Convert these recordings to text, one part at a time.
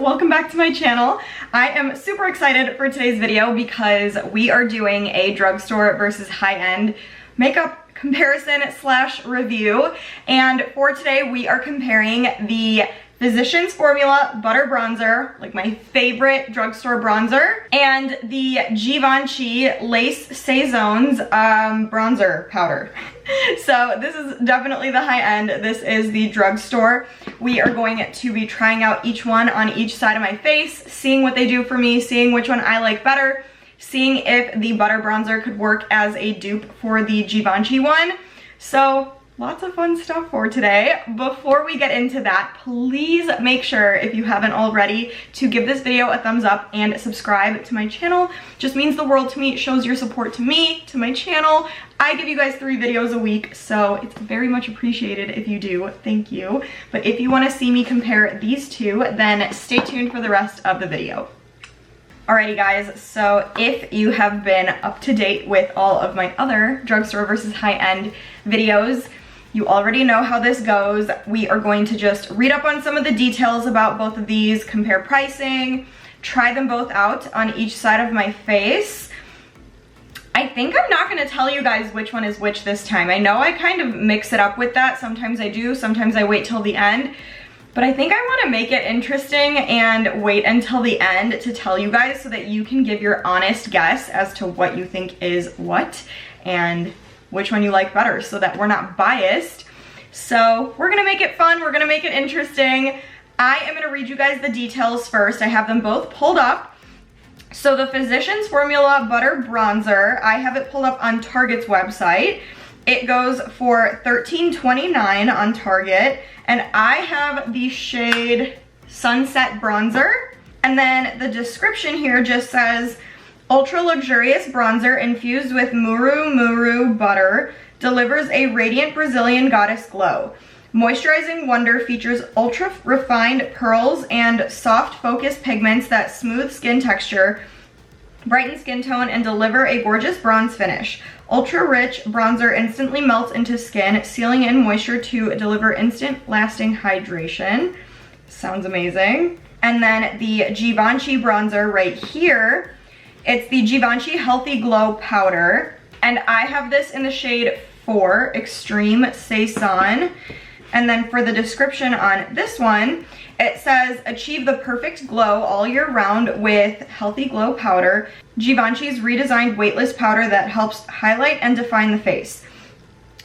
welcome back to my channel. I am super excited for today's video because we are doing a drugstore versus high-end makeup comparison slash review. And for today we are comparing the Physicians Formula Butter Bronzer, like my favorite drugstore bronzer, and the Givenchy Lace Saisons bronzer powder. So this is definitely the high end. This is the drugstore. We are going to be trying out each one on each side of my face, seeing what they do for me, seeing which one I like better, seeing if the butter bronzer could work as a dupe for the Givenchy one. So lots of fun stuff for today. Before we get into that, please make sure, if you haven't already, to give this video a thumbs up and subscribe to my channel. Just means the world to me. It shows your support to me, to my channel. I give you guys 3 videos a week, so it's very much appreciated if you do. Thank you. But if you want to see me compare these two, then stay tuned for the rest of the video. Alrighty guys, so if you have been up to date with all of my other drugstore versus high-end videos, you already know how this goes. We are going to just read up on some of the details about both of these, compare pricing, try them both out on each side of my face. I think I'm not going to tell you guys which one is which this time. I know I kind of mix it up with that. Sometimes I do, sometimes I wait till the end. But I think I want to make it interesting and wait until the end to tell you guys so that you can give your honest guess as to what you think is what and which one you like better, so that we're not biased. So we're gonna make it fun, we're gonna make it interesting. I am gonna read you guys the details first. I have them both pulled up. So the Physicians Formula Butter Bronzer, I have it pulled up on Target's website. It goes for $13.29 on Target, and I have the shade Sunset Bronzer. And then the description here just says, ultra luxurious bronzer infused with muru butter delivers a radiant Brazilian goddess glow. Moisturizing wonder features ultra refined pearls and soft focused pigments that smooth skin texture, brighten skin tone, and deliver a gorgeous bronze finish. Ultra rich bronzer instantly melts into skin, sealing in moisture to deliver instant lasting hydration. Sounds amazing. And then the Givenchy bronzer right here. It's the Givenchy Healthy Glow Powder, and I have this in the shade 4, Extreme Saison. And then for the description on this one, it says, achieve the perfect glow all year round with Healthy Glow Powder, Givenchy's redesigned weightless powder that helps highlight and define the face.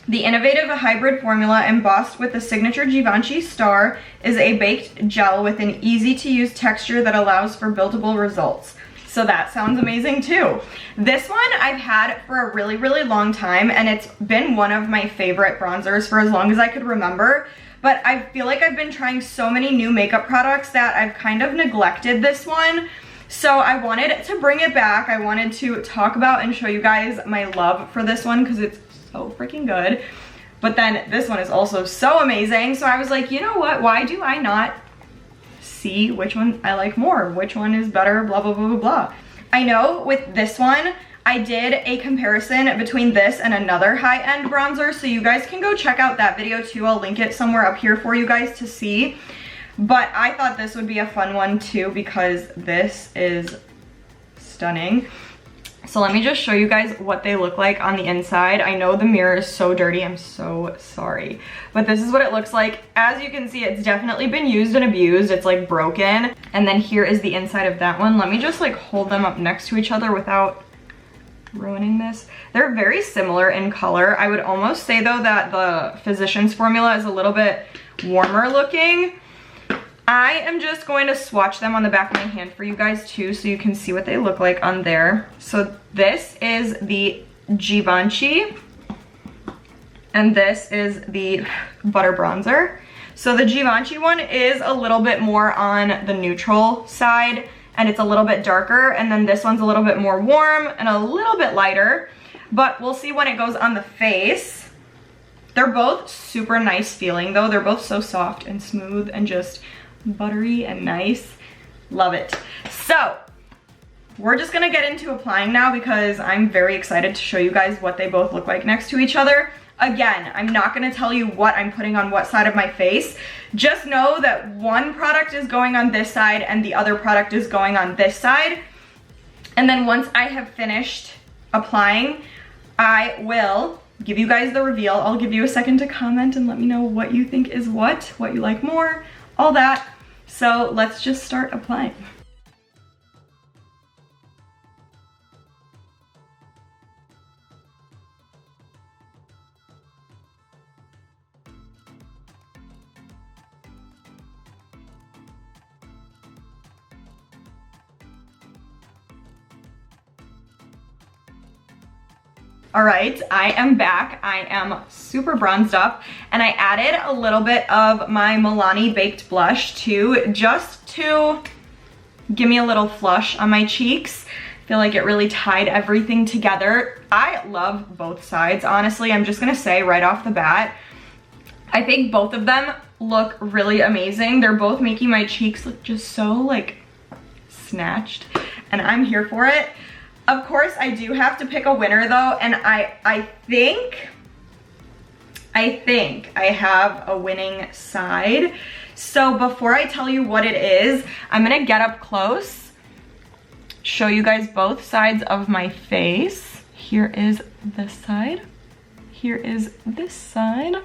The innovative hybrid formula embossed with the signature Givenchy star is a baked gel with an easy-to-use texture that allows for buildable results. So that sounds amazing too. This one I've had for a really, really long time, and it's been one of my favorite bronzers for as long as I could remember. But I feel like I've been trying so many new makeup products that I've kind of neglected this one. So I wanted to bring it back. I wanted to talk about and show you guys my love for this one because it's so freaking good. But then this one is also so amazing. So I was like, you know what? Why do I not see which one I like more, which one is better, blah, blah, blah, blah, blah. I know with this one, I did a comparison between this and another high-end bronzer, so you guys can go check out that video too. I'll link it somewhere up here for you guys to see. But I thought this would be a fun one too because this is stunning. So let me just show you guys what they look like on the inside. I know the mirror is so dirty, I'm so sorry. But this is what it looks like. As you can see, it's definitely been used and abused. It's like broken. And then here is the inside of that one. Let me just like hold them up next to each other without ruining this. They're very similar in color. I would almost say though that the Physicians Formula is a little bit warmer looking. I am just going to swatch them on the back of my hand for you guys too so you can see what they look like on there. So this is the Givenchy and this is the Butter Bronzer. So the Givenchy one is a little bit more on the neutral side and it's a little bit darker, and then this one's a little bit more warm and a little bit lighter, but we'll see when it goes on the face. They're both super nice feeling though. They're both so soft and smooth and just buttery and nice. Love it. So we're just gonna get into applying now because I'm very excited to show you guys what they both look like next to each other. Again, I'm not gonna tell you what I'm putting on what side of my face. Just know that one product is going on this side and the other product is going on this side. And then once I have finished applying, I will give you guys the reveal. I'll give you a second to comment and let me know what you think is what you like more, all that. So let's just start applying. All right, I am back. I am super bronzed up and I added a little bit of my Milani Baked Blush too, just to give me a little flush on my cheeks. I feel like it really tied everything together. I love both sides, honestly. I'm just gonna say right off the bat, I think both of them look really amazing. They're both making my cheeks look just so like snatched and I'm here for it. Of course, I do have to pick a winner though, and I think I have a winning side. So before I tell you what it is, I'm gonna get up close, show you guys both sides of my face. Here is this side. Here is this side.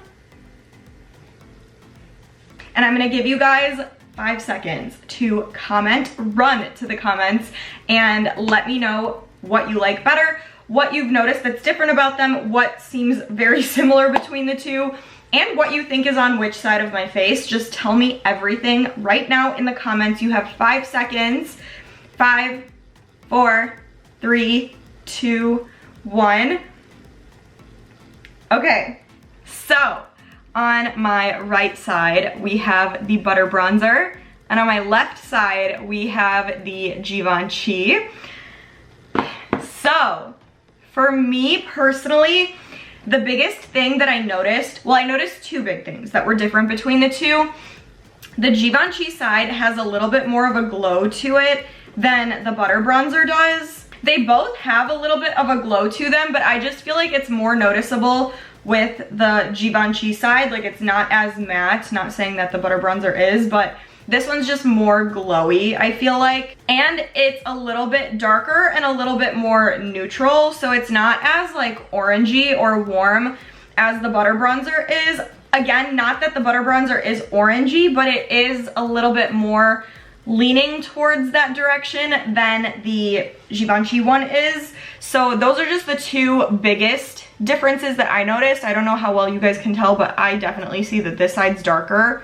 And I'm gonna give you guys 5 seconds to comment, run to the comments, and let me know what you like better, what you've noticed that's different about them, what seems very similar between the two, and what you think is on which side of my face. Just tell me everything right now in the comments. You have 5 seconds. 5, 4, 3, 2, 1. Okay, so on my right side, we have the Butter Bronzer, and on my left side, we have the Givenchy. So, for me personally, the biggest thing that I noticed, well, I noticed 2 big things that were different between the two. The Givenchy side has a little bit more of a glow to it than the Butter Bronzer does. They both have a little bit of a glow to them, but I just feel like it's more noticeable with the Givenchy side. Like, it's not as matte, not saying that the Butter Bronzer is, but this one's just more glowy, I feel like. And it's a little bit darker and a little bit more neutral, so it's not as like orangey or warm as the Butter Bronzer is. Again, not that the Butter Bronzer is orangey, but it is a little bit more leaning towards that direction than the Givenchy one is. So those are just the 2 biggest differences that I noticed. I don't know how well you guys can tell, but I definitely see that this side's darker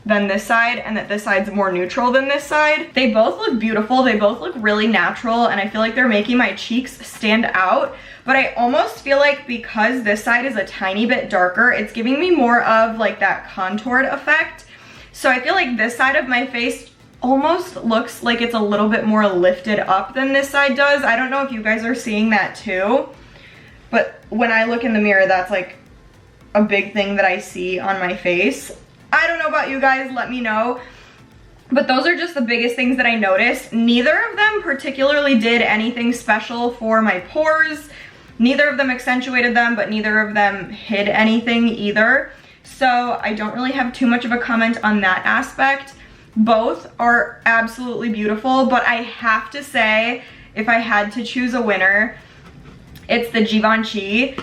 than this side and that this side's more neutral than this side. They both look beautiful. They both look really natural, and I feel like they're making my cheeks stand out. But I almost feel like because this side is a tiny bit darker, it's giving me more of like that contoured effect. So I feel like this side of my face almost looks like it's a little bit more lifted up than this side does. I don't know if you guys are seeing that too, but when I look in the mirror, that's like a big thing that I see on my face. I don't know about you guys, let me know. But those are just the biggest things that I noticed. Neither of them particularly did anything special for my pores. Neither of them accentuated them, but neither of them hid anything either. So I don't really have too much of a comment on that aspect. Both are absolutely beautiful, but I have to say, if I had to choose a winner, it's the Givenchy.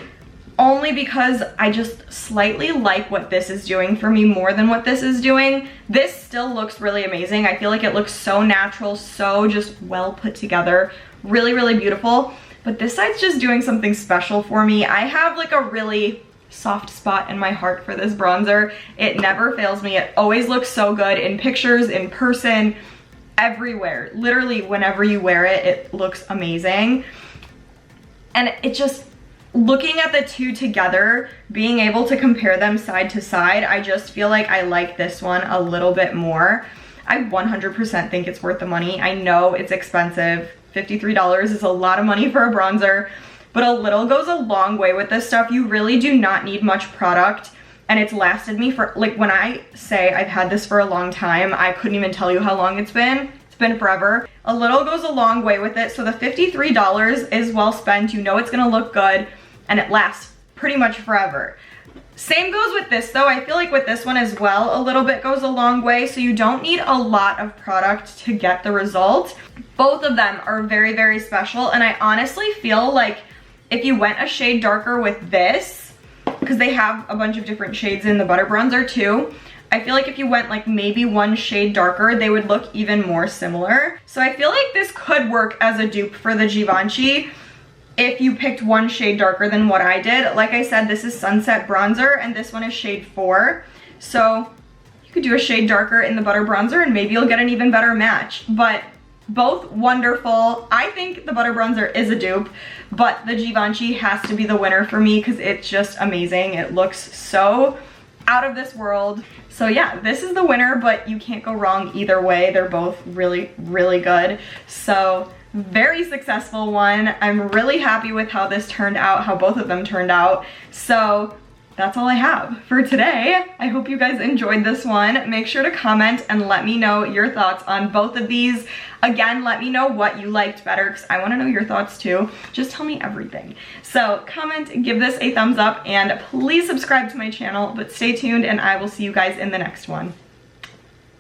Only because I just slightly like what this is doing for me more than what this is doing. This still looks really amazing. I feel like it looks so natural, so just well put together. Really, really beautiful. But this side's just doing something special for me. I have like a really soft spot in my heart for this bronzer. It never fails me. It always looks so good in pictures, in person, everywhere. Literally, whenever you wear it, it looks amazing. And it just, looking at the 2 together, being able to compare them side to side, I just feel like I like this one a little bit more. I 100% think it's worth the money. I know it's expensive. $53 is a lot of money for a bronzer, but a little goes a long way with this stuff. You really do not need much product, and it's lasted me for, like, when I say I've had this for a long time, I couldn't even tell you how long it's been. It's been forever. A little goes a long way with it, so the $53 is well spent. You know it's gonna look good, and it lasts pretty much forever. Same goes with this though. I feel like with this one as well, a little bit goes a long way, so you don't need a lot of product to get the result. Both of them are very, very special, and I honestly feel like if you went a shade darker with this, because they have a bunch of different shades in the butter bronzer too, I feel like if you went like maybe one shade darker, they would look even more similar. So I feel like this could work as a dupe for the Givenchy if you picked one shade darker than what I did. Like I said, this is Sunset Bronzer and this one is shade 4. So you could do a shade darker in the butter bronzer and maybe you'll get an even better match. But both wonderful. I think the butter bronzer is a dupe, but the Givenchy has to be the winner for me because it's just amazing. It looks so out of this world. So yeah, this is the winner, but you can't go wrong either way. They're both really, really good. So very successful one. I'm really happy with how this turned out, how both of them turned out. So that's all I have for today. I hope you guys enjoyed this one. Make sure to comment and let me know your thoughts on both of these. Again, let me know what you liked better because I want to know your thoughts too. Just tell me everything. So comment, give this a thumbs up, and please subscribe to my channel, but stay tuned and I will see you guys in the next one.